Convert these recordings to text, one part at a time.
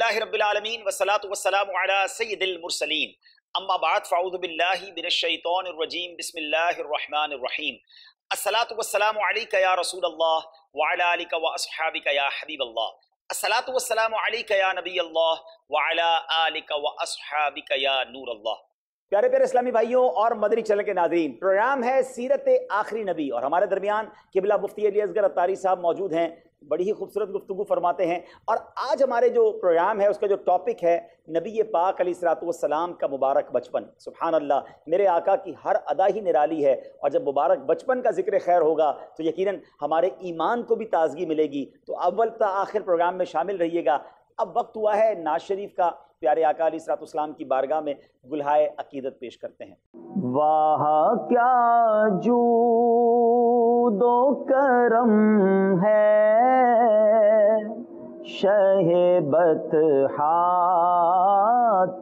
الحمدللہ رب العالمین والصلاة والسلام علی سید المرسلین اما بعد فاعوذ باللہ من الشیطان الرجیم بسم اللہ الرحمن الرحیم الصلاة والسلام علیک یا رسول اللہ وعلی آلک واصحابک یا حبیب اللہ الصلاة والسلام علیک یا نبی اللہ وعلی آلک واصحابک یا نور اللہ۔ پیارے پیارے اسلامی بھائیوں اور مدنی چینل کے ناظرین، پروگرام ہے سیرت آخری نبی اور ہمارے درمیان قبلہ مفتی علی اصغر عطاری صاحب موجود ہیں، بڑی ہی خوبصورت گفتگو فرماتے ہیں۔ اور آج ہمارے جو پروگرام ہے اس کا جو ٹاپک ہے نبی پاک علیہ الصلوۃ والسلام کا مبارک بچپن۔ سبحان اللہ، میرے آقا کی ہر ادا ہی نرالی ہے، اور جب مبارک بچپن کا ذکر خیر ہوگا تو یقیناً ہمارے ایمان کو بھی تازگی ملے گی۔ تو اول تا آخر پروگرام میں شامل رہیے گا۔ اب وقت ہوا ہے ناز شریف کا، پیارے آقا علیہ الصلوۃ والسلام کی بارگاہ میں گلہائے عقیدت پیش کرتے ہیں۔ واہ کیا جود و کرم ہے شہ بطحا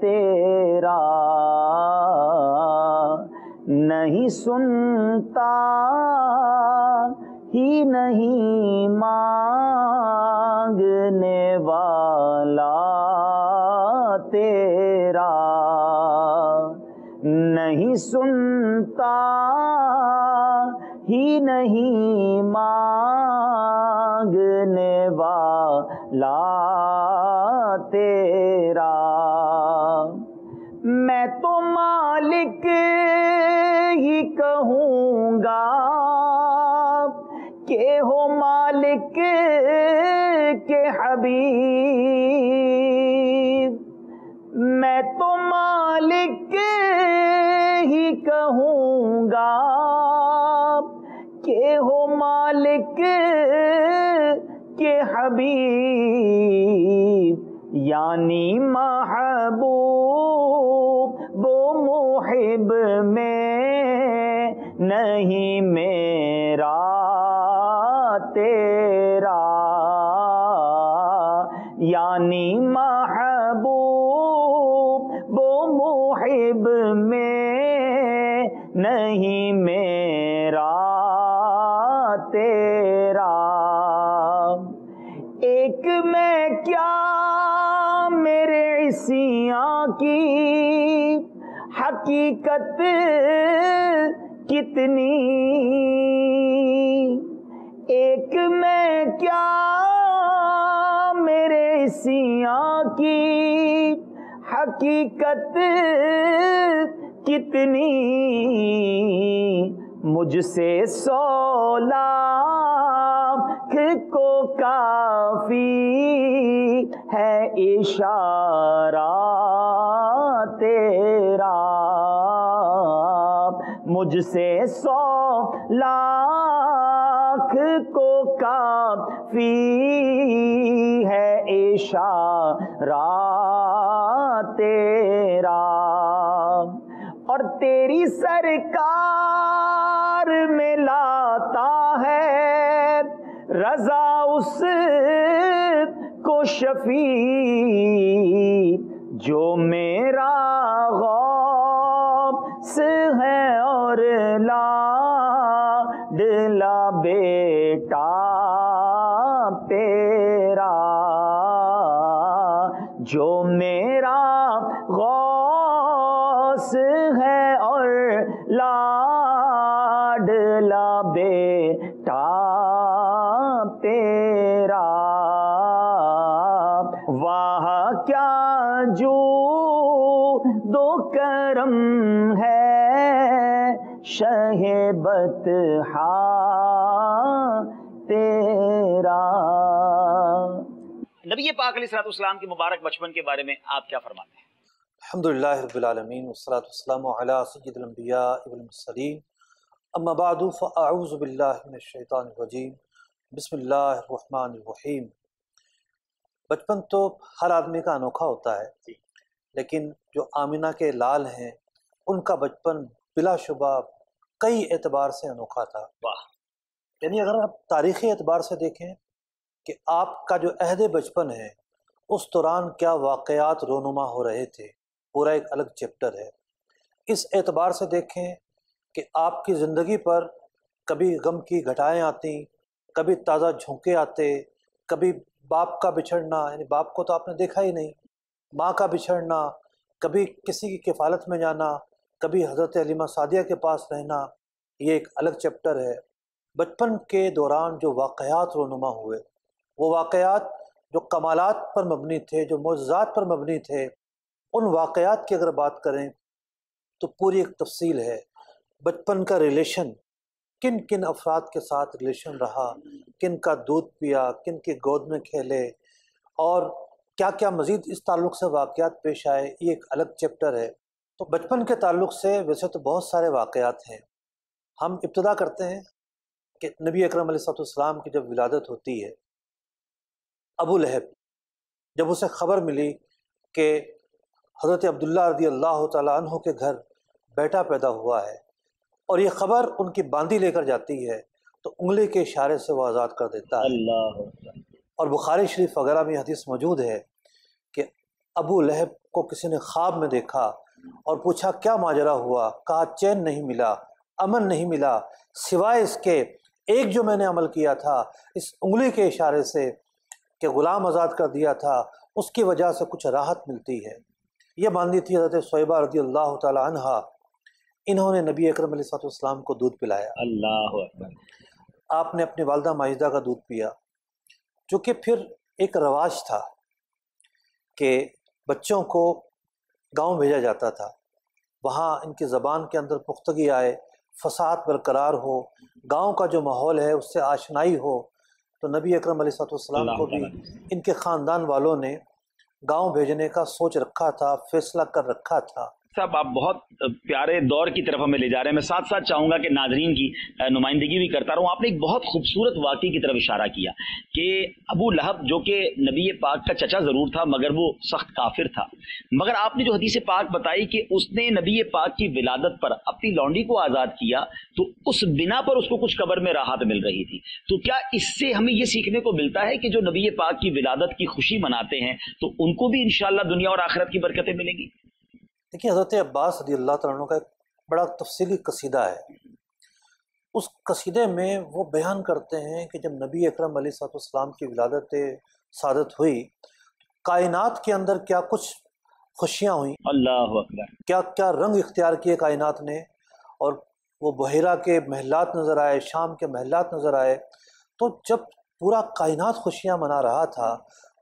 تیرا، نہیں سنتا ہی نہیں مانگنے والا تیرا، نہیں سنتا ہی نہیں مانگنے والا تیرا۔ میں تو مالک ہی کہوں گا کہ ہو مالک کے حبیب، میں تو مالک ہی کہوں گا کہ ہو مالک کے حبیب، یعنی محبوب وہ محب میں نہیں میرا تیرا، یعنی محبوب وہ محب میں نہیں میرا تیرا۔ ایک میں کیا میرے عصیاں کی حقیقت کتنی، ایک میں کیا میرے عصیاں کی حقیقت کتنی، مجھ سے 100 لاکھ کو کافی ہے اشارہ تیرا، مجھ سے 100 لاکھ کو کافی ہے اشارہ تیرا۔ اور تیری سرکار میں لاتا ہے رضا اس کو شفیع، جو میرا غوث ہے اور لاڈلا بیٹا تیرا، جو میرا غوث ہے اور لاڈلا بیٹا تیرا۔ واہ کیا جود و کرم ہے شہ بطحا تیرا۔ نبی پاک علیہ الصلوۃ والسلام کے مبارک بچپن کے بارے میں آپ کیا فرماتے ہیں؟ الحمدللہ رب العالمین والصلاة والسلام علی سید الانبیاء والمرسلین، اما بعد فاعوذ باللہ من الشیطان الرجیم، بسم اللہ الرحمن الرحیم۔ بچپن تو ہر آدمی کا انوکھا ہوتا ہے، لیکن جو آمنہ کے لال ہیں ان کا بچپن بلا شبہ کئی اعتبار سے انوکھا تھا۔ یعنی اگر آپ تاریخی اعتبار سے دیکھیں کہ آپ کا جو عہد بچپن ہے اس دوران کیا واقعات رونما ہو رہے تھے، پورا ایک الگ چیپٹر ہے۔ اس اعتبار سے دیکھیں کہ آپ کی زندگی پر کبھی غم کی گھٹائیں آتی، کبھی تازہ جھونکے آتے، کبھی باپ کا بچھڑنا، یعنی باپ کو تو آپ نے دیکھا ہی نہیں، ماں کا بچھڑنا، کبھی کسی کی کفالت میں جانا، کبھی حضرت حلیمہ سعدیہ کے پاس رہنا، یہ ایک الگ چیپٹر ہے۔ بچپن کے دوران جو واقعات رونما ہوئے، وہ واقعات جو کمالات پر مبنی تھے، جو معجزات پر مبنی تھے، ان واقعات کی اگر بات کریں تو پوری ایک تفصیل ہے۔ بچپن کا ریلیشن، کن کن افراد کے ساتھ ریلیشن رہا، کن کا دودھ پیا، کن کی گود میں کھیلے، اور کیا کیا مزید اس تعلق سے واقعات پیش آئے، یہ ایک الگ چیپٹر ہے۔ تو بچپن کے تعلق سے ویسے تو بہت سارے واقعات ہیں۔ ہم ابتدا کرتے ہیں کہ نبی اکرم علیہ السلام کی جب ولادت ہوتی ہے، ابو لہب جب اسے خبر ملی کہ حضرت عبداللہ رضی اللہ تعالیٰ عنہ کے گھر بیٹا پیدا ہوا ہے، اور یہ خبر ان کی باندی لے کر جاتی ہے، تو انگلی کے اشارے سے وہ آزاد کر دیتا ہے۔ اللہ اور بخاری شریف وغیرہ میں حدیث موجود ہے کہ ابو لہب کو کسی نے خواب میں دیکھا اور پوچھا کیا ماجرا ہوا، کہا چین نہیں ملا، امن نہیں ملا، سوائے اس کے ایک جو میں نے عمل کیا تھا اس انگلی کے اشارے سے کہ غلام آزاد کر دیا تھا، اس کی وجہ سے کچھ راحت ملتی ہے۔ یہ باندھی تھی حضرت صہیبہ رضی اللہ تعالی عنہا، انہوں نے نبی اکرم علیہ السلام کو دودھ پلایا۔ اللہ اکبر۔ آپ نے اپنی والدہ ماجدہ کا دودھ پیا، جو کہ پھر ایک رواج تھا کہ بچوں کو گاؤں بھیجا جاتا تھا، وہاں ان کی زبان کے اندر پختگی آئے، فصاحت برقرار ہو، گاؤں کا جو ماحول ہے اس سے آشنائی ہو۔ تو نبی اکرم علیہ السلام کو بھی ان کے خاندان والوں نے گاؤں بھیجنے کا سوچ رکھا تھا، فیصلہ کر رکھا تھا۔ صاحب آپ بہت پیارے دور کی طرف ہمیں لے جا رہے ہیں۔ میں ساتھ ساتھ چاہوں گا کہ ناظرین کی نمائندگی بھی کرتا رہوں۔ آپ نے ایک بہت خوبصورت واقعے کی طرف اشارہ کیا کہ ابو لہب جو کہ نبی پاک کا چچا ضرور تھا مگر وہ سخت کافر تھا، مگر آپ نے جو حدیث پاک بتائی کہ اس نے نبی پاک کی ولادت پر اپنی لونڈی کو آزاد کیا، تو اس بنا پر اس کو کچھ قبر میں راحت مل رہی تھی۔ تو کیا اس سے ہمیں یہ سیکھنے کو ملتا ہے کہ جو نبی پاک کی ولادت کی خوشی مناتے ہیں تو ان کو بھی انشاءاللہ دنیا اور آخرت کی برکتیں ملیں گی؟ دیکھیے حضرت عباس رضی اللہ تعالیٰ عنہ کا ایک بڑا تفصیلی قصیدہ ہے۔ اس قصیدے میں وہ بیان کرتے ہیں کہ جب نبی اکرم علیہ السلام کی ولادت سعادت ہوئی، کائنات کے اندر کیا کچھ خوشیاں ہوئیں، اللہ اکبر، کیا کیا رنگ اختیار کیے کائنات نے، اور وہ بحیرہ کے محلات نظر آئے، شام کے محلات نظر آئے۔ تو جب پورا کائنات خوشیاں منا رہا تھا،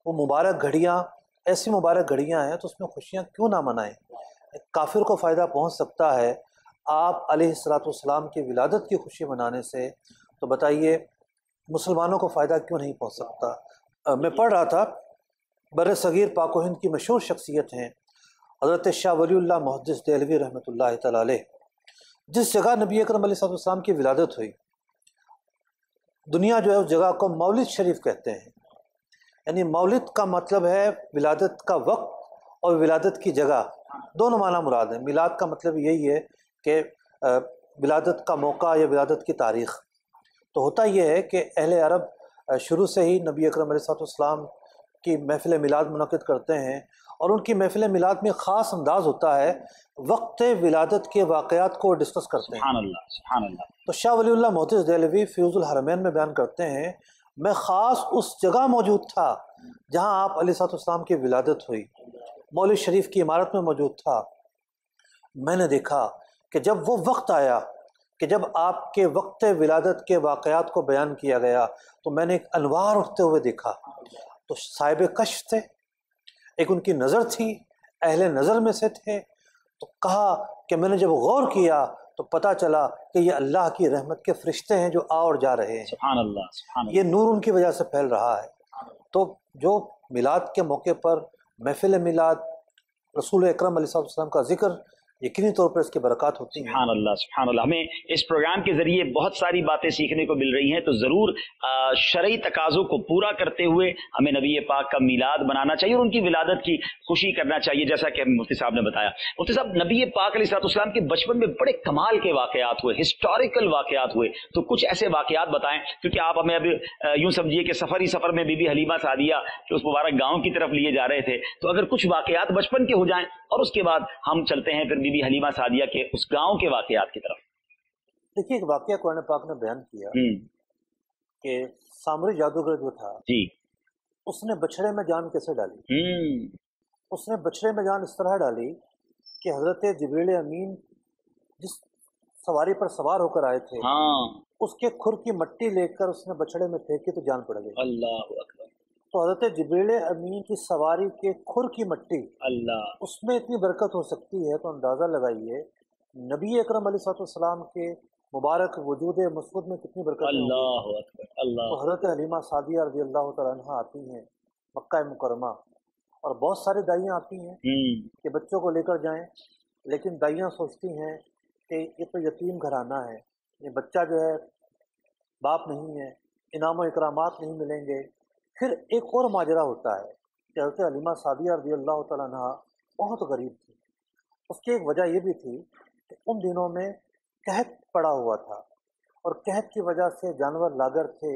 وہ مبارک گھڑیاں، ایسی مبارک گھڑیاں ہیں تو اس میں خوشیاں کیوں نہ منائیں؟ کافر کو فائدہ پہنچ سکتا ہے آپ علیہ السلام کی ولادت کی خوشی منانے سے، تو بتائیے مسلمانوں کو فائدہ کیوں نہیں پہنچ سکتا؟ میں پڑھ رہا تھا، بر صغیر پاک و ہند کی مشہور شخصیت ہیں حضرت شاہ ولی اللہ محدث دہلوی رحمۃ اللہ تعالی علیہ، جس جگہ نبی اکرم علیہ السلام کی ولادت ہوئی، دنیا جو ہے اس جگہ کو مولد شریف کہتے ہیں۔ یعنی مولد کا مطلب ہے ولادت کا وقت اور ولادت کی جگہ، دونوں معنی مراد ہیں۔ میلاد کا مطلب یہی ہے کہ ولادت کا موقع یا ولادت کی تاریخ۔ تو ہوتا یہ ہے کہ اہل عرب شروع سے ہی نبی اکرم علیہ السلام کی محفل میلاد منعقد کرتے ہیں، اور ان کی محفل میلاد میں خاص انداز ہوتا ہے، وقت ولادت کے واقعات کو ڈسکس کرتے ہیں۔ سبحان اللہ، سبحان اللہ۔ تو شاہ ولی اللہ محدث دہلوی فیوز الحرمین میں بیان کرتے ہیں، میں خاص اس جگہ موجود تھا جہاں آپ علیہ السلام کی ولادت ہوئی، مولد شریف کی عمارت میں موجود تھا۔ میں نے دیکھا کہ جب وہ وقت آیا کہ جب آپ کے وقت ولادت کے واقعات کو بیان کیا گیا، تو میں نے ایک انوار اٹھتے ہوئے دیکھا۔ تو صاحب کشف تھے، ایک ان کی نظر تھی، اہل نظر میں سے تھے۔ تو کہا کہ میں نے جب غور کیا تو پتہ چلا کہ یہ اللہ کی رحمت کے فرشتے ہیں جو آ اور جا رہے ہیں، سبحان اللہ، سبحان اللہ۔ یہ نور ان کی وجہ سے پھیل رہا ہے۔ تو جو میلاد کے موقع پر محفل میلاد، رسول اکرم علیہ السلام کا ذکر، یقینی طور پر اس کی برکات ہوتی ہیں۔ سبحان اللہ، سبحان اللہ۔ ہمیں اس پروگرام کے ذریعے بہت ساری باتیں سیکھنے کو مل رہی ہیں، تو ضرور شرعی تقاضوں کو پورا کرتے ہوئے ہمیں نبی پاک کا میلاد منانا چاہیے اور ان کی ولادت کی خوشی کرنا چاہیے، جیسا کہ مفتی صاحب نے بتایا۔ مفتی صاحب، نبی پاک علیہ السلام کے بچپن میں بڑے کمال کے واقعات ہوئے، ہسٹوریکل واقعات ہوئے، تو کچھ ایسے واقعات بتائیں، کیونکہ آپ ہمیں اب یوں سمجھیے کہ سفر ہی سفر میں بی بی حلیمہ سعدیہ کے اس مبارک گاؤں کی طرف لیے جا رہے تھے، تو اگر کچھ واقعات بچپن کے ہو جائیں اور اس کے بعد ہم چلتے ہیں پھر بی بی حلیمہ سعدیہ کے اس گاؤں کے واقعات کی طرف۔ دیکھیے ایک واقعہ قرآن پاک نے بیان کیا کہ سامری جادوگر جو تھا، جی، اس نے بچھڑے میں جان کیسے ڈالی؟ اس نے بچھڑے میں جان اس طرح ڈالی کہ حضرت جبریل امین جس سواری پر سوار ہو کر آئے تھے اس کے کھر کی مٹی لے کر اس نے بچھڑے میں پھینکی تو جان پڑ گئی۔ اللہ اکبر، تو حضرت جبریل امین کی سواری کے کھر کی مٹی اللہ، اس میں اتنی برکت ہو سکتی ہے تو اندازہ لگائیے نبی اکرم علیہ الصلوۃ والسلام کے مبارک وجود مسعود میں کتنی برکتیں ہوں گی۔ اللہ اکبر، اللہ، تو حضرت حلیمہ سعدیہ رضی اللہ تعالیٰ عنہ آتی ہیں مکہ مکرمہ، اور بہت ساری دائیاں آتی ہیں کہ بچوں کو لے کر جائیں، لیکن دائیاں سوچتی ہیں کہ یہ تو یتیم گھرانہ ہے، یہ بچہ جو ہے باپ نہیں ہے، انعام و اکرامات نہیں ملیں گے۔ پھر ایک اور ماجرا ہوتا ہے کہ حضرت حلیمہ سعدیہ رضی اللہ تعالیٰ عنہ بہت غریب تھی۔ اس کی ایک وجہ یہ بھی تھی کہ ان دنوں میں قحط پڑا ہوا تھا، اور قحط کی وجہ سے جانور لاگر تھے،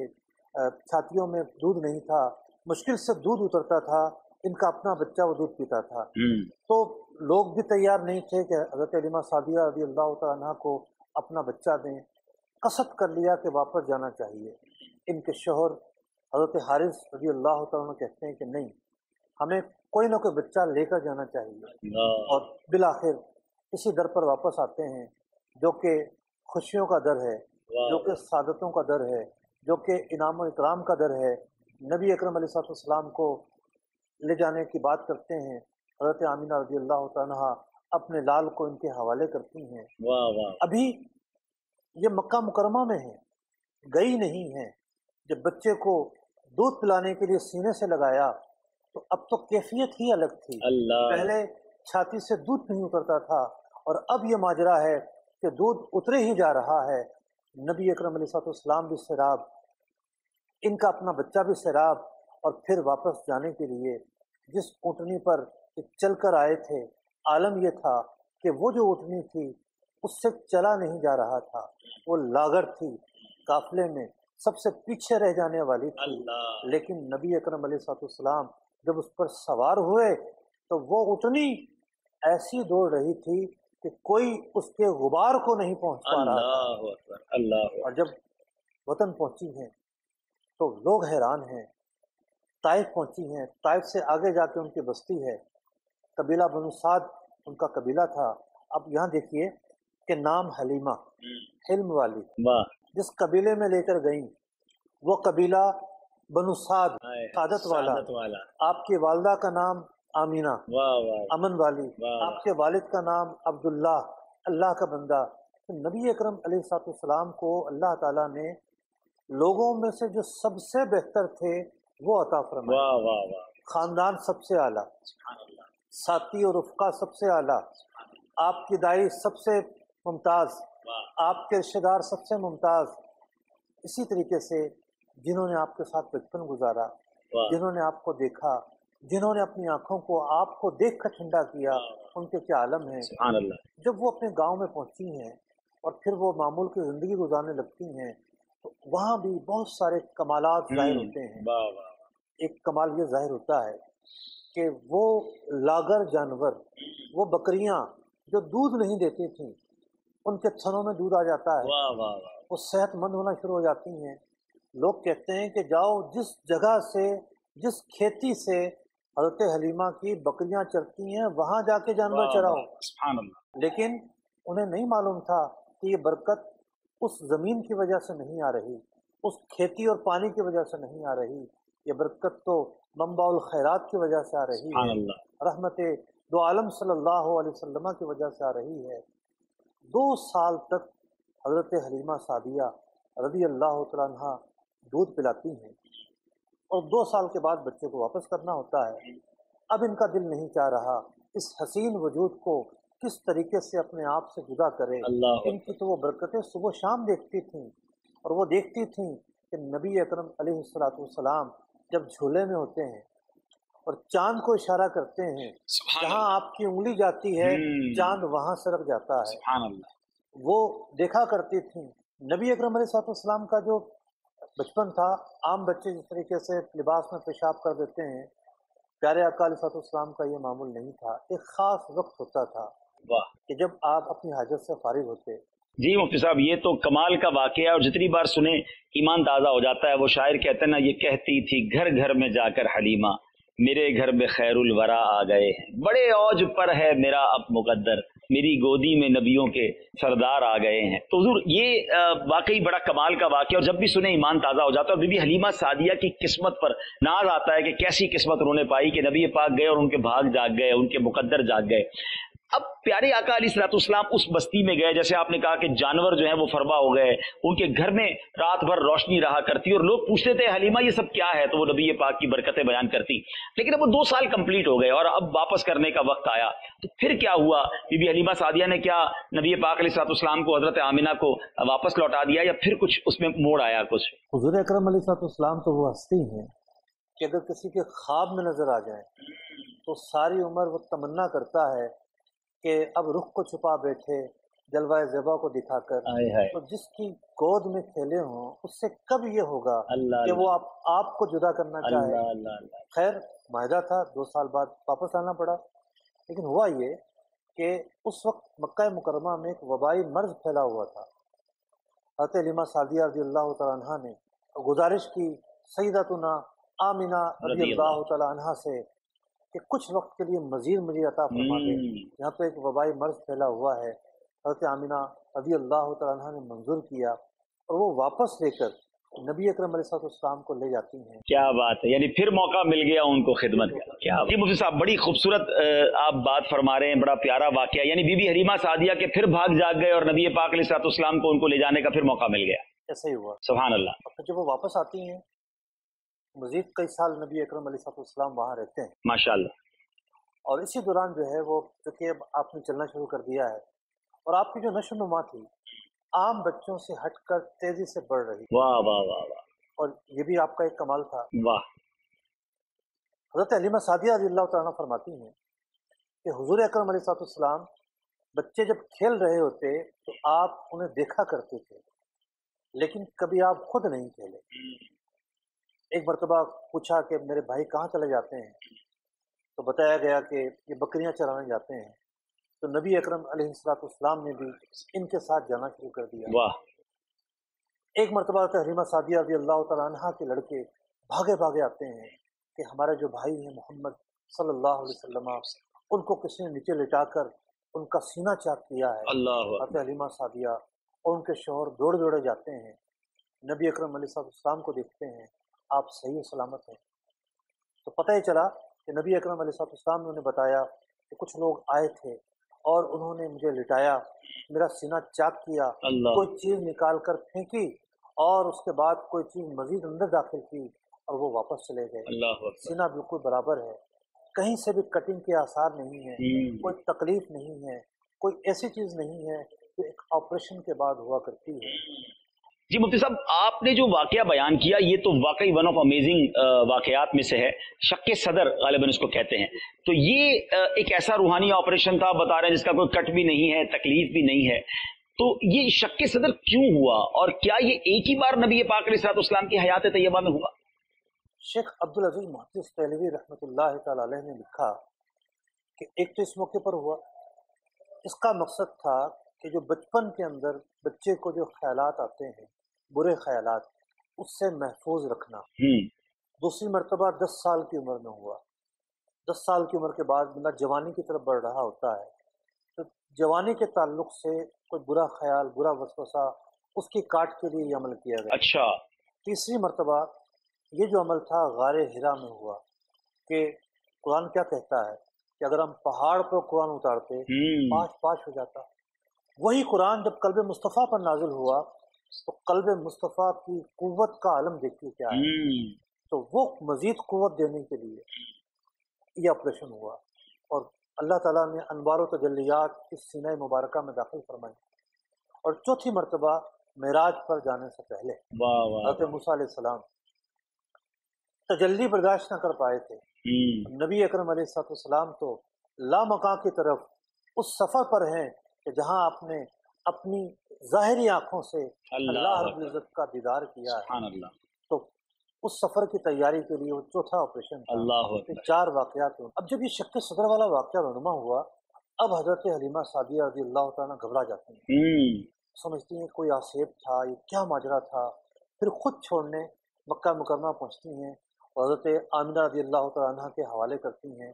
چھاتیوں میں دودھ نہیں تھا، مشکل سے دودھ اترتا تھا، ان کا اپنا بچہ وہ دودھ پیتا تھا۔ تو لوگ بھی تیار نہیں تھے کہ حضرت حلیمہ سعدیہ رضی اللہ تعالیٰ عنہ کو اپنا بچہ دیں۔ قصد کر لیا کہ واپس جانا چاہیے۔ ان کے شوہر حضرت حارث رضی اللہ تعالیٰ عنہ کہتے ہیں کہ نہیں، ہمیں کوئی نہ کوئی بچہ لے کر جانا چاہیے، اور بالآخر اسی در پر واپس آتے ہیں جو کہ خوشیوں کا در ہے، جو کہ سعادتوں کا در ہے، جو کہ انعام و اکرام کا در ہے۔ نبی اکرم علیہ الصلوۃ والسلام کو لے جانے کی بات کرتے ہیں، حضرت آمینہ رضی اللہ تعالیٰ عنہ اپنے لال کو ان کے حوالے کرتی ہیں۔ ابھی یہ مکہ مکرمہ میں ہیں، گئی نہیں ہیں۔ جب بچے کو دودھ پلانے کے لیے سینے سے لگایا تو اب تو کیفیت ہی الگ تھی۔ پہلے چھاتی سے دودھ نہیں اترتا تھا، اور اب یہ ماجرا ہے کہ دودھ اترے ہی جا رہا ہے۔ نبی اکرم علیہ السلام بھی سیراب، ان کا اپنا بچہ بھی سیراب، اور پھر واپس جانے کے لیے جس اونٹنی پر چل کر آئے تھے، عالم یہ تھا کہ وہ جو اونٹنی تھی اس سے چلا نہیں جا رہا تھا، وہ لاغر تھی، قافلے میں سب سے پیچھے رہ جانے والی تھی۔ لیکن نبی اکرم علیہ السلام جب اس پر سوار ہوئے تو وہ اونٹنی ایسی دوڑ رہی تھی کہ کوئی اس کے غبار کو نہیں پہنچ پا رہا تھا۔ اور جب وطن پہنچی ہیں تو لوگ حیران ہیں۔ طائف پہنچی ہیں، طائف سے آگے جا کے ان کی بستی ہے، قبیلہ بنو سعد ان کا قبیلہ تھا۔ اب یہاں دیکھیے کہ نام حلیمہ، حلم والی، جس قبیلے میں لے کر گئیں وہ قبیلہ بنو سعد، سعادت والا۔ آپ کی والدہ کا نام آمینہ، امن والی۔ آپ کے والد کا نام عبداللہ، اللہ کا بندہ۔ تو نبی اکرم علیہ السلام کو اللہ تعالیٰ نے لوگوں میں سے جو سب سے بہتر تھے وہ عطا فرمائے۔ خاندان سب سے اعلیٰ، ساتھی اور رفقا سب سے اعلیٰ، آپ کی دائی سب سے ممتاز، آپ کے رشتہ دار سب سے ممتاز۔ اسی طریقے سے جنہوں نے آپ کے ساتھ بچپن گزارا، جنہوں نے آپ کو دیکھا، جنہوں نے اپنی آنکھوں کو آپ کو دیکھ کر ٹھنڈا کیا، ان کے کیا عالم ہیں۔ جب وہ اپنے گاؤں میں پہنچی ہیں اور پھر وہ معمول کی زندگی گزارنے لگتی ہیں تو وہاں بھی بہت سارے کمالات ظاہر ہوتے ہیں۔ ایک کمال یہ ظاہر ہوتا ہے کہ وہ لاگر جانور، وہ بکریاں جو دودھ نہیں دیتی تھیں، ان کے تھنوں میں دودھ آ جاتا ہے، وہ صحت مند ہونا شروع ہو جاتی ہیں۔ لوگ کہتے ہیں کہ جاؤ جس جگہ سے، جس کھیتی سے حضرت حلیمہ کی بکریاں چرتی ہیں وہاں جا کے جانور چراؤ۔ لیکن انہیں نہیں معلوم تھا کہ یہ برکت اس زمین کی وجہ سے نہیں آ رہی، اس کھیتی اور پانی کی وجہ سے نہیں آ رہی، یہ برکت تو منبع الخیرات کی وجہ سے آ رہی ہے، رحمت دو عالم صلی اللہ علیہ وسلم کی وجہ سے آ رہی ہے۔ 2 سال تک حضرت حلیمہ سعدیہ رضی اللہ تعالیٰ عنہ دودھ پلاتی ہیں، اور 2 سال کے بعد بچے کو واپس کرنا ہوتا ہے۔ اب ان کا دل نہیں چاہ رہا اس حسین وجود کو کس طریقے سے اپنے آپ سے جدا کرے۔ ان کی تو وہ برکتیں صبح و شام دیکھتی تھیں، اور وہ دیکھتی تھیں کہ نبی اکرم علیہ السلام جب جھولے میں ہوتے ہیں اور چاند کو اشارہ کرتے ہیں، جہاں آپ کی انگلی جاتی ہے چاند وہاں سرک جاتا ہے۔ وہ دیکھا کرتی تھیں۔ نبی اکرم علیہ السلام کا جو بچپن تھا، عام بچے جس طریقے سے لباس میں پیشاب کر دیتے ہیں، پیارے آقا علیہ السلام کا یہ معمول نہیں تھا۔ ایک خاص وقت ہوتا تھا کہ جب آپ اپنی حاجت سے فارغ ہوتے جی مفتی صاحب، یہ تو کمال کا واقعہ ہے، اور جتنی بار سنے ایمان تازہ ہو جاتا ہے۔ وہ شاعر کہتے ہیں نا، یہ کہتی تھی گھر گھر میں جا کر حلیمہ، میرے گھر میں خیر الورا آ گئے ہیں، بڑے اوج پر ہے میرا اب مقدر، میری گودی میں نبیوں کے سردار آ گئے ہیں۔ تو حضور یہ واقعی بڑا کمال کا واقعہ، اور جب بھی سنے ایمان تازہ ہو جاتا ہے۔ اور بی بی حلیمہ سعدیہ کی قسمت پر ناز آتا ہے کہ کیسی قسمت انہوں نے پائی کہ نبی پاک گئے اور ان کے بھاگ جاگ گئے، ان کے مقدر جاگ گئے۔ اب پیارے آقا علیہ الصلوۃ والسلام اس بستی میں گئے، جیسے آپ نے کہا کہ جانور جو ہیں وہ فربا ہو گئے، ان کے گھر میں رات بھر روشنی رہا کرتی، اور لوگ پوچھتے تھے حلیمہ یہ سب کیا ہے، تو وہ نبی پاک کی برکتیں بیان کرتی۔ لیکن اب وہ 2 سال کمپلیٹ ہو گئے اور اب واپس کرنے کا وقت آیا، تو پھر کیا ہوا؟ بی بی حلیمہ سعدیہ نے کیا نبی پاک علیہ الصلوۃ والسلام کو، حضرت آمنہ کو واپس لوٹا دیا، یا پھر کچھ اس میں موڑ آیا کچھ؟ حضور اکرم علیہ الصلوۃ والسلام تو وہ ہستی ہیں کہ اگر کسی کے خواب میں نظر آ جائیں تو ساری عمر وہ تمنا کرتا ہے کہ اب رخ کو چھپا بیٹھے جلوہ زیبا کو دکھا کر، تو جس کی گود میں کھیلے ہوں اس سے کب یہ ہوگا کہ وہ آپ کو جدا کرنا چاہے۔ خیر معاہدہ تھا، 2 سال بعد واپس آنا پڑا، لیکن ہوا یہ کہ اس وقت مکہ مکرمہ میں ایک وبائی مرض پھیلا ہوا تھا۔ حضرت حلیمہ سعدیہ رضی اللہ تعالیٰ عنہ نے گزارش کی سیدتنا آمنہ رضی اللہ تعالیٰ عنہ سے کہ کچھ وقت کے لیے مزید مجھے عطا فرما دے، یہاں تو ایک وبائی مرض پھیلا ہوا ہے۔ حضرت آمنہ رضی اللہ تعالیٰ عنہ نے منظور کیا اور وہ واپس لے کر نبی اکرم علیہ الصلوۃ والسلام کو لے جاتی ہیں۔ کیا بات ہے، یعنی پھر موقع مل گیا ان کو خدمت کا۔ کیا جی مفتی صاحب، بڑی خوبصورت آپ بات فرما رہے ہیں، بڑا پیارا واقعہ، یعنی بی بی حلیمہ سعدیہ کے پھر بھاگ جاگ گئے اور نبی پاک علیہ الصلوۃ والسلام کو ان کو لے جانے کا پھر موقع مل گیا۔ ایسا ہی ہوا، سبحان اللہ۔ اور پھر جب وہ واپس آتی ہیں مزید کئی سال نبی اکرم علیہ الصلوۃ والسلام وہاں رہتے ہیں، ماشاء اللہ۔ اور اسی دوران جو ہے وہ چونکہ اب آپ نے چلنا شروع کر دیا ہے اور آپ کی جو نشو و نما تھی عام بچوں سے ہٹ کر تیزی سے بڑھ رہی، واہ واہ واہ واہ، اور یہ بھی آپ کا ایک کمال تھا۔ واہ۔ حضرت حلیمہ سعدیہ رضی اللہ تعالیٰ عنہ فرماتی ہیں کہ حضور اکرم علیہ الصلوۃ والسلام بچے جب کھیل رہے ہوتے تو آپ انہیں دیکھا کرتے تھے، لیکن کبھی آپ خود نہیں کھیلے۔ ایک مرتبہ پوچھا کہ میرے بھائی کہاں چلے جاتے ہیں، تو بتایا گیا کہ یہ بکریاں چرانے جاتے ہیں، تو نبی اکرم علیہ الصلوۃ والسلام نے بھی ان کے ساتھ جانا شروع کر دیا۔ واہ۔ ایک مرتبہ حضرت حلیمہ سعدیہ رضی اللہ تعالیٰ عنہ کے لڑکے بھاگے بھاگے آتے ہیں کہ ہمارے جو بھائی ہیں محمد صلی اللہ علیہ وسلم، ان کو کسی نے نیچے لٹا کر ان کا سینہ چاک کیا ہے۔ اللہ حضرت حلیمہ سعدیہ اور ان کے شوہر دوڑ دوڑے جاتے ہیں، نبی اکرم علیہ السلام کو دیکھتے ہیں، آپ صحیح و سلامت ہیں۔ تو پتہ ہی چلا کہ نبی اکرم علیہ السلام نے انہیں بتایا کہ کچھ لوگ آئے تھے اور انہوں نے مجھے لٹایا، میرا سینہ چاک کیا، کوئی چیز نکال کر پھینکی اور اس کے بعد کوئی چیز مزید اندر داخل کی اور وہ واپس چلے گئے۔ سینہ بالکل برابر ہے، کہیں سے بھی کٹنگ کے آثار نہیں ہیں، کوئی تکلیف نہیں ہے، کوئی ایسی چیز نہیں ہے جو ایک آپریشن کے بعد ہوا کرتی ہے۔ جی مفتی صاحب، آپ نے جو واقعہ بیان کیا یہ تو واقعی ون آف امیزنگ واقعات میں سے ہے، شق صدر غالباً اس کو کہتے ہیں۔ تو یہ ایک ایسا روحانی آپریشن تھا، بتا رہے ہیں، جس کا کوئی کٹ بھی نہیں ہے، تکلیف بھی نہیں ہے۔ تو یہ شق صدر کیوں ہوا، اور کیا یہ ایک ہی بار نبی پاک علیہ الصلوۃ والسلام کی حیات طیبہ میں ہوا؟ شیخ عبدالعزیز محدث دہلوی رحمۃ اللہ تعالی علیہ نے لکھا کہ ایک تو اس موقع پر ہوا، اس کا مقصد تھا کہ جو بچپن کے اندر بچے کو جو خیالات آتے ہیں، برے خیالات، اس سے محفوظ رکھنا۔ دوسری مرتبہ 10 سال کی عمر میں ہوا۔ 10 سال کی عمر کے بعد بندہ جوانی کی طرف بڑھ رہا ہوتا ہے، تو جوانی کے تعلق سے کوئی برا خیال، برا وسوسہ، اس کی کاٹ کے لیے یہ عمل کیا گیا۔ اچھا۔ تیسری مرتبہ یہ جو عمل تھا غار ہرا میں ہوا، کہ قرآن کیا کہتا ہے کہ اگر ہم پہاڑ پر قرآن اتارتے پاش پاش ہو جاتا۔ وہی قرآن جب قلب مصطفیٰ پر نازل ہوا تو قلب مصطفیٰ کی قوت کا عالم دیکھیے کیا ہے، تو وہ مزید قوت دینے کے لیے یہ آپریشن ہوا، اور اللہ تعالیٰ نے انوار و تجلیات اس سینہ مبارکہ میں داخل فرمائی۔ اور چوتھی مرتبہ معراج پر جانے سے پہلے حضرت موسیٰ علیہ السلام تجلی برداشت نہ کر پائے تھے، نبی اکرم علیہ السلام تو لامکاں کی طرف اس سفر پر ہیں کہ جہاں آپ نے اپنی ظاہری آنکھوں سے اللہ رب العزت کا دیدار کیا ہے۔ تو اس سفر کی تیاری کے لیے وہ چوتھا آپریشن تھا۔ 4 واقعات ہوئے۔ اب جب یہ شق صدر والا واقعہ رونما ہوا، اب حضرت حلیمہ سعدیہ رضی اللہ تعالیٰ گھبرا جاتے ہیں سمجھتی ہیں کوئی آصیب تھا، یہ کیا ماجرا تھا، پھر خود چھوڑنے مکہ مکرمہ پہنچتی ہیں اور حضرت آمنہ رضی اللہ تعالیٰ عنہ کے حوالے کرتی ہیں،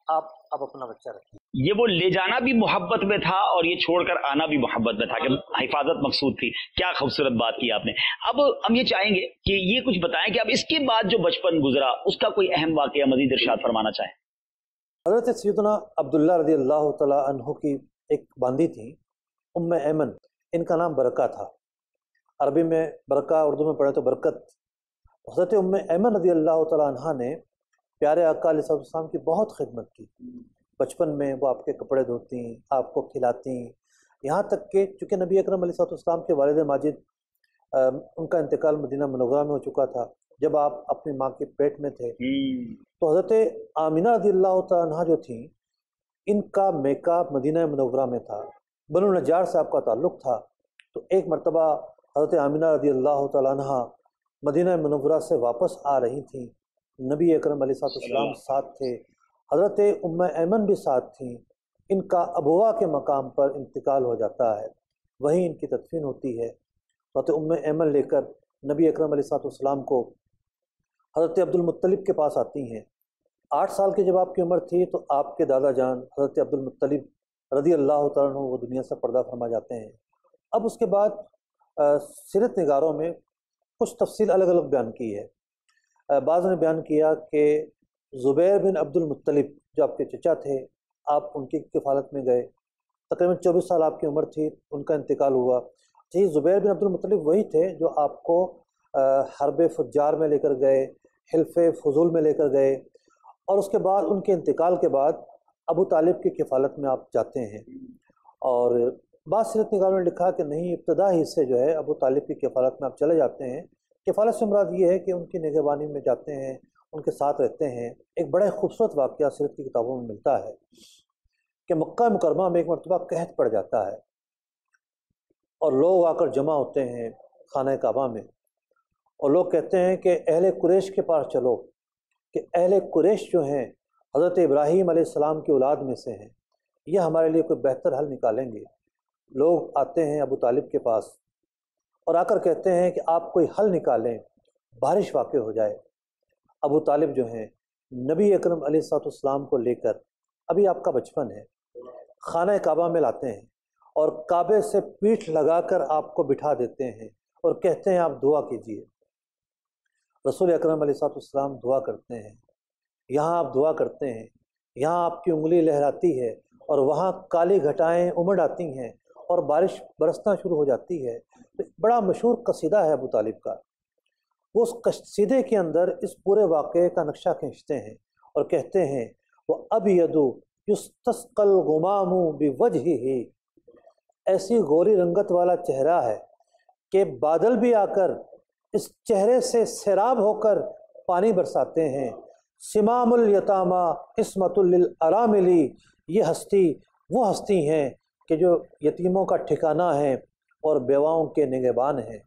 آپ اب اپنا بچہ رکھیں۔ یہ وہ لے جانا بھی محبت میں تھا اور یہ چھوڑ کر آنا بھی محبت میں تھا کہ حفاظت مقصود تھی۔ کیا خوبصورت بات کی آپ نے۔ اب ہم یہ چاہیں گے کہ یہ کچھ بتائیں کہ اب اس کے بعد جو بچپن گزرا اس کا کوئی اہم واقعہ مزید ارشاد فرمانا چاہیں۔ حضرت سیدنا عبداللہ رضی اللہ تعالیٰ عنہ کی ایک باندی تھی ام ایمن، ان کا نام برکہ تھا، عربی میں برکہ، اردو میں پڑھے تو برکت۔ حضرت ام ایمن رضی اللہ تعالیٰ عنہ نے پیارے آقا علیہ السلام کی بہت خدمت کی۔ بچپن میں وہ آپ کے کپڑے دھوتی، آپ کو کھلاتی، یہاں تک کہ چونکہ نبی اکرم علیہ السلام کے والد ماجد ان کا انتقال مدینہ منورہ میں ہو چکا تھا جب آپ اپنی ماں کے پیٹ میں تھے، تو حضرت آمنہ رضی اللہ تعالیٰ عنہ جو تھیں ان کا میکا مدینہ منورہ میں تھا، بنو نجار سے آپ کا تعلق تھا۔ تو ایک مرتبہ حضرت آمنہ رضی اللہ تعالیٰ عنہ مدینہ منورہ سے واپس آ رہی تھیں، نبی اکرم علیہ السلام ساتھ تھے، حضرت ام ایمن بھی ساتھ تھیں۔ ان کا ابوا کے مقام پر انتقال ہو جاتا ہے، وہیں ان کی تدفین ہوتی ہے۔ حضرت ام ایمن لے کر نبی اکرم علیہ السلام کو حضرت عبد المطلب کے پاس آتی ہیں۔ 8 سال کی جب آپ کی عمر تھی تو آپ کے دادا جان حضرت عبد المطلب رضی اللہ تعالیٰ عنہ وہ دنیا سے پردہ فرما جاتے ہیں۔ اب اس کے بعد سیرت نگاروں میں کچھ تفصیل الگ الگ بیان کی ہے۔ بعض نے بیان کیا کہ زبیر بن عبد المطلب جو آپ کے چچا تھے، آپ ان کی کفالت میں گئے، تقریباً 24 سال آپ کی عمر تھی، ان کا انتقال ہوا۔ جی، زبیر بن عبد المطلب وہی تھے جو آپ کو حرب فجار میں لے کر گئے، حلف فضول میں لے کر گئے، اور اس کے بعد ان کے انتقال کے بعد ابو طالب کی کفالت میں آپ جاتے ہیں۔ اور بعض سیرت نگاروں نے لکھا کہ نہیں، ابتدا ہی سے جو ہے ابو طالب کی کفالت میں آپ چلے جاتے ہیں۔ کفالت سے مراد یہ ہے کہ ان کی نگہبانی میں جاتے ہیں، ان کے ساتھ رہتے ہیں۔ ایک بڑا خوبصورت واقعہ سیرت کی کتابوں میں ملتا ہے کہ مکہ مکرمہ میں ایک مرتبہ قحط پڑ جاتا ہے اور لوگ آ کر جمع ہوتے ہیں خانہ کعبہ میں، اور لوگ کہتے ہیں کہ اہل قریش کے پاس چلو، کہ اہل قریش جو ہیں حضرت ابراہیم علیہ السلام کی اولاد میں سے ہیں، یہ ہمارے لیے کوئی بہتر حل نکالیں گے۔ لوگ آتے ہیں ابو طالب کے پاس اور آ کر کہتے ہیں کہ آپ کوئی حل نکالیں، بارش واقع ہو جائے۔ ابو طالب جو ہیں نبی اکرم علیہ السلام کو لے کر، ابھی آپ کا بچپن ہے، خانہ کعبہ میں لاتے ہیں اور کعبے سے پیٹھ لگا کر آپ کو بٹھا دیتے ہیں اور کہتے ہیں آپ دعا کیجئے۔ رسول اکرم علیہ السلام دعا کرتے ہیں، یہاں آپ دعا کرتے ہیں، یہاں آپ کی انگلی لہراتی ہے اور وہاں کالی گھٹائیں امڑ آتی ہیں اور بارش برسنا شروع ہو جاتی ہے۔ بڑا مشہور قصیدہ ہے ابو طالب کا، وہ اس قصیدے کے اندر اس پورے واقعے کا نقشہ کھینچتے ہیں اور کہتے ہیں وَأَبْيَضُ يُسْتَسْقَى الْغُمَامُ بِوَجْهِهِ، ایسی گوری رنگت والا چہرہ ہے کہ بادل بھی آ کر اس چہرے سے سیراب ہو کر پانی برساتے ہیں۔ سمام الیتاما عصمت للارامل، یہ ہستی وہ ہستی ہیں کہ جو یتیموں کا ٹھکانہ ہے اور بیواؤں کے نگہبان ہیں۔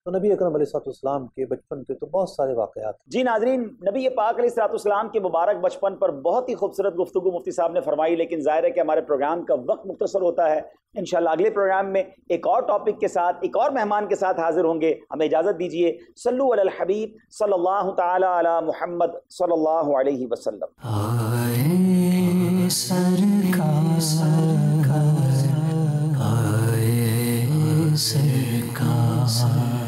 تو نبی اکرم علیہ السلام کے بچپن کے تو بہت سارے واقعات ہیں۔ جی ناظرین، نبی پاک علیہ السلام کے مبارک بچپن پر بہت ہی خوبصورت گفتگو مفتی صاحب نے فرمائی، لیکن ظاہر ہے کہ ہمارے پروگرام کا وقت مختصر ہوتا ہے۔ انشاءاللہ اگلے پروگرام میں ایک اور ٹاپک کے ساتھ، ایک اور مہمان کے ساتھ حاضر ہوں گے۔ ہمیں اجازت دیجیے۔ صلو علی الحبیب صلی اللہ تعالی علی محمد صلی اللہ علیہ وسلم۔ آئے سرکار، آئے سرکار۔